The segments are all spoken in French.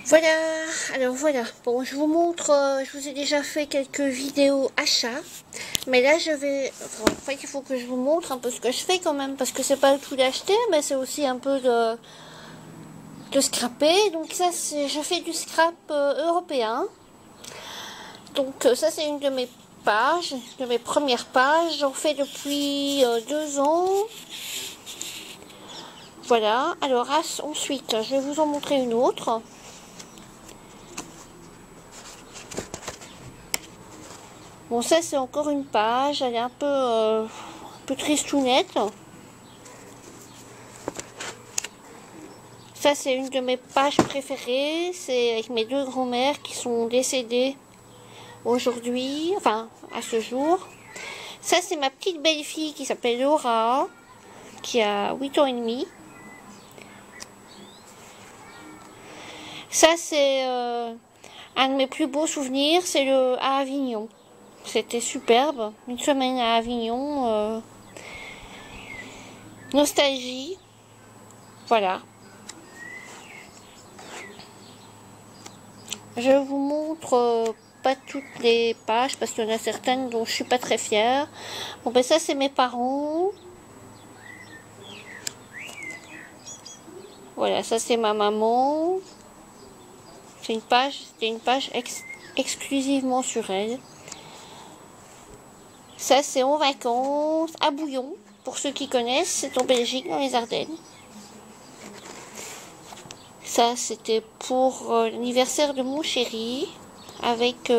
Voilà, alors voilà, bon je vous montre, je vous ai déjà fait quelques vidéos achats, mais là je vais, enfin, en fait il faut que je vous montre un peu ce que je fais quand même, parce que c'est pas le tout d'acheter, mais c'est aussi un peu de scraper, donc ça c'est, je fais du scrap européen, donc ça c'est une de mes pages, de mes premières pages, j'en fais depuis 2 ans, voilà, alors ensuite je vais vous en montrer une autre. Bon, ça c'est encore une page, elle est un peu tristounette. Ça c'est une de mes pages préférées, c'est avec mes deux grands-mères qui sont décédées aujourd'hui, enfin à ce jour. Ça c'est ma petite belle-fille qui s'appelle Laura, qui a 8 ans et demi. Ça c'est un de mes plus beaux souvenirs, c'est à Avignon. C'était superbe, une semaine à Avignon, nostalgie, voilà. Je vous montre pas toutes les pages parce qu'il y en a certaines dont je suis pas très fière. Bon ben ça c'est mes parents. Voilà, ça c'est ma maman. C'était une page exclusivement sur elle. Ça c'est en vacances à Bouillon. Pour ceux qui connaissent, c'est en Belgique, dans les Ardennes. Ça c'était pour l'anniversaire de mon chéri avec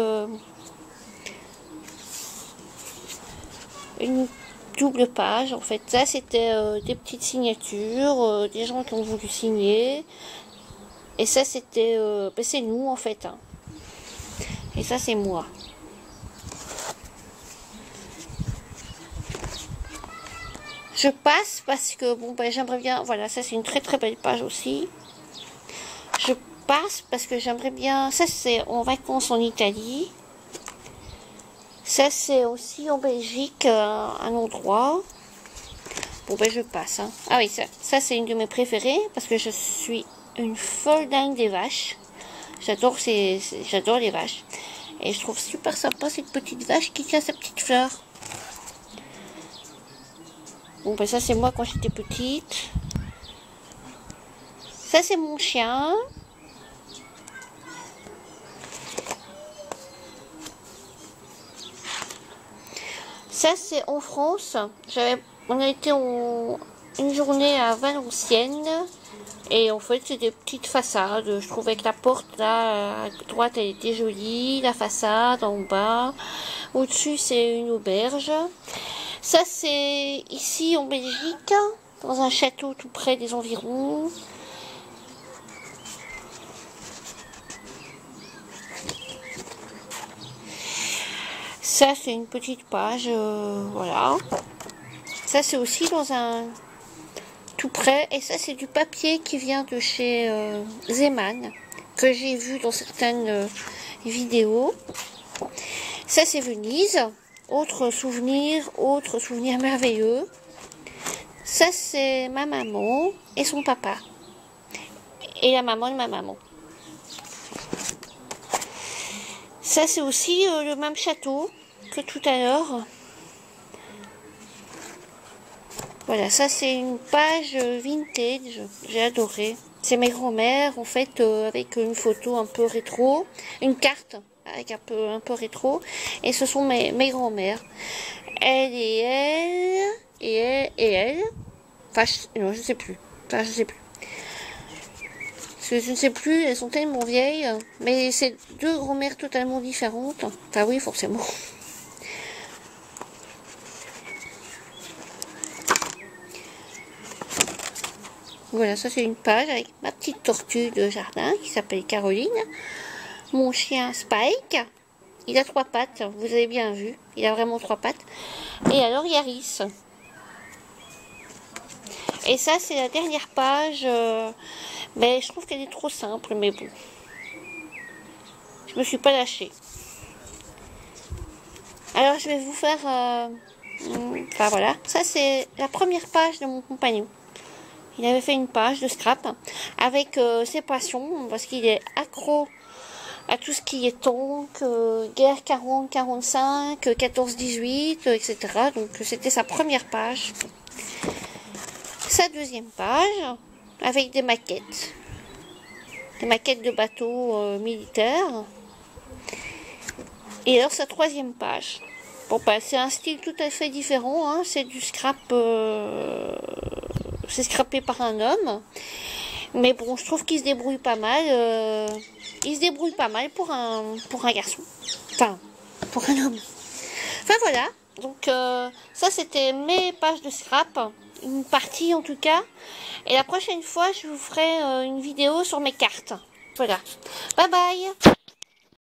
une double page. En fait, ça c'était des petites signatures, des gens qui ont voulu signer. Et ça c'était, ben, c'est nous en fait. Hein. Et ça c'est moi. Je passe parce que bon ben j'aimerais bien. Voilà, ça c'est une très très belle page aussi. Je passe parce que j'aimerais bien. Ça c'est en vacances en Italie. Ça c'est aussi en Belgique, un endroit. Bon ben je passe. Hein. Ah oui, ça c'est une de mes préférées parce que je suis une folle dingue des vaches. J'adore les vaches. Et je trouve super sympa cette petite vache qui tient sa petite fleur. Bon ben ça c'est moi quand j'étais petite. Ça c'est mon chien. Ça c'est en France. On a été une journée à Valenciennes. Et en fait, c'est des petites façades. Je trouvais que la porte là, à droite, elle était jolie. La façade en bas. Au-dessus, c'est une auberge. Ça, c'est ici en Belgique, dans un château tout près des environs. Ça, c'est une petite page. Voilà. Ça, c'est aussi dans un tout près, et ça c'est du papier qui vient de chez Zeman, que j'ai vu dans certaines vidéos. Ça c'est Venise, autre souvenir merveilleux. Ça c'est ma maman et son papa, et la maman de ma maman. Ça c'est aussi le même château que tout à l'heure. Voilà, ça c'est une page vintage, j'ai adoré. C'est mes grands-mères, en fait, avec une photo un peu rétro, une carte avec un peu rétro, et ce sont mes grands-mères. Elle et elle, et elle, et elle. Enfin, non, je sais plus. Enfin, je sais plus. Parce que je ne sais plus, elles sont tellement vieilles, mais c'est deux grands-mères totalement différentes. Enfin oui, forcément. Voilà, ça c'est une page avec ma petite tortue de jardin qui s'appelle Caroline. Mon chien Spike, il a 3 pattes, vous avez bien vu, il a vraiment 3 pattes. Et alors Yaris. Et ça c'est la dernière page, mais je trouve qu'elle est trop simple, mais bon. Je me suis pas lâchée. Alors je vais vous faire, enfin voilà, ça c'est la première page de mon compagnon. Il avait fait une page de scrap avec ses passions, parce qu'il est accro à tout ce qui est tank, guerre 40-45, 14-18, etc. Donc c'était sa première page. Sa deuxième page, avec des maquettes. Des maquettes de bateaux militaires. Et alors sa troisième page. Bon, bah, c'est un style tout à fait différent, hein. C'est du scrap, c'est scrappé par un homme. Mais bon, je trouve qu'il se débrouille pas mal. Il se débrouille pas mal pour un garçon. Enfin, pour un homme. Enfin voilà. Donc ça c'était mes pages de scrap. Une partie en tout cas. Et la prochaine fois, je vous ferai une vidéo sur mes cartes. Voilà. Bye bye.